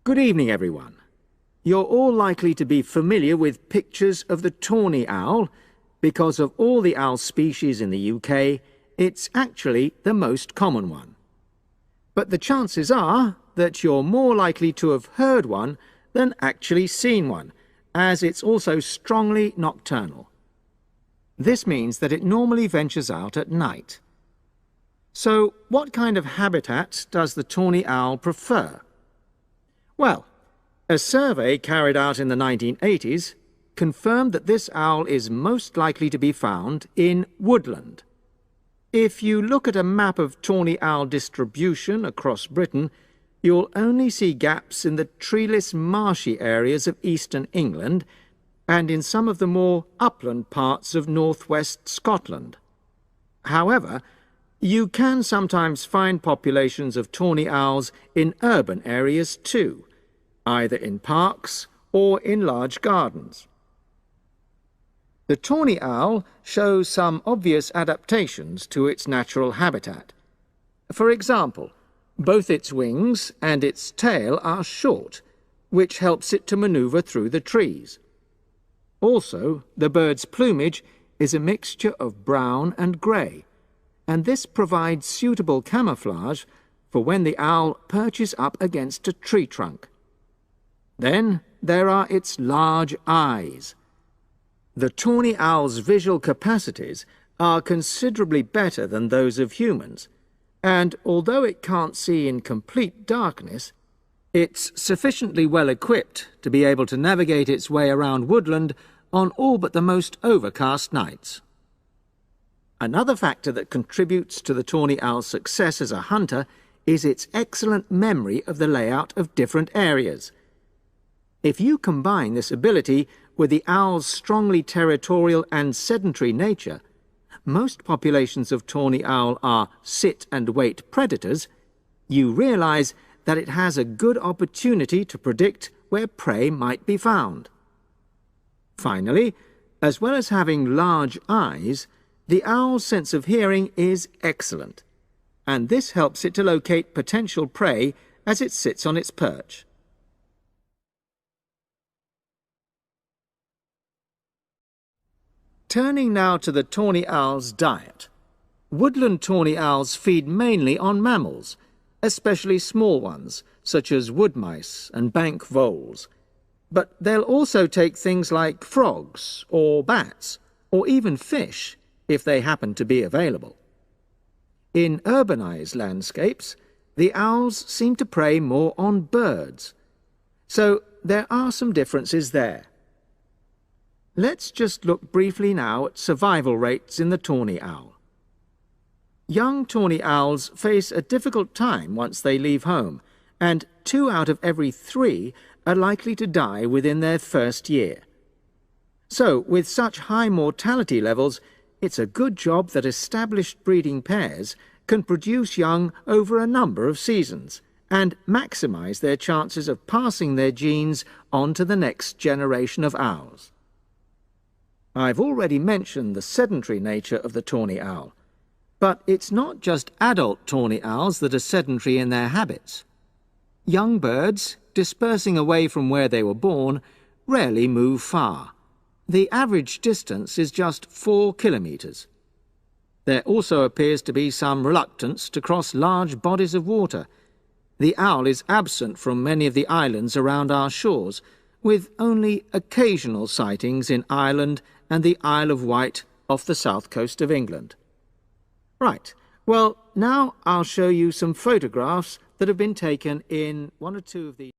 Good evening, everyone. You're all likely to be familiar with pictures of the tawny owl. Because of all the owl species in the UK, it's actually the most common one. But the chances are that you're more likely to have heard one than actually seen one, as it's also strongly nocturnal. This means that it normally ventures out at night. So, what kind of habitat does the tawny owl prefer? Well, a survey carried out in the 1980s confirmed that this owl is most likely to be found in woodland. If you look at a map of tawny owl distribution across Britain, you'll only see gaps in the treeless marshy areas of eastern England and in some of the more upland parts of northwest Scotland. However, you can sometimes find populations of tawny owls in urban areas too, either in parks or in large gardens. The tawny owl shows some obvious adaptations to its natural habitat. For example, both its wings and its tail are short, which helps it to maneuver through the trees. Also, the bird's plumage is a mixture of brown and grey, and this provides suitable camouflage for when the owl perches up against a tree trunk. Then there are its large eyes. The tawny owl's visual capacities are considerably better than those of humans, and although it can't see in complete darkness, it's sufficiently well equipped to be able to navigate its way around woodland on all but the most overcast nights. Another factor that contributes to the tawny owl's success as a hunter is its excellent memory of the layout of different areas. If you combine this ability with the owl's strongly territorial and sedentary nature, most populations of tawny owl are sit-and-wait predators, you realize that it has a good opportunity to predict where prey might be found. Finally, as well as having large eyes, the owl's sense of hearing is excellent, and this helps it to locate potential prey as it sits on its perch. Turning now to the tawny owl's diet. Woodland tawny owls feed mainly on mammals, especially small ones, such as wood mice and bank voles. But they'll also take things like frogs or bats, or even fish, if they happen to be available. In urbanized landscapes, the owls seem to prey more on birds. So there are some differences there. Let's just look briefly now at survival rates in the tawny owl. Young tawny owls face a difficult time once they leave home, and 2 out of every 3 are likely to die within their first year. So, with such high mortality levels, it's a good job that established breeding pairs can produce young over a number of seasons and maximize their chances of passing their genes on to the next generation of owls. I've already mentioned the sedentary nature of the tawny owl, but it's not just adult tawny owls that are sedentary in their habits. Young birds, dispersing away from where they were born, rarely move far. The average distance is just 4 kilometres. There also appears to be some reluctance to cross large bodies of water. The owl is absent from many of the islands around our shores, with only occasional sightings in Ireland and the Isle of Wight off the south coast of England. Right, well, now I'll show you some photographs that have been taken in 1 or 2 of these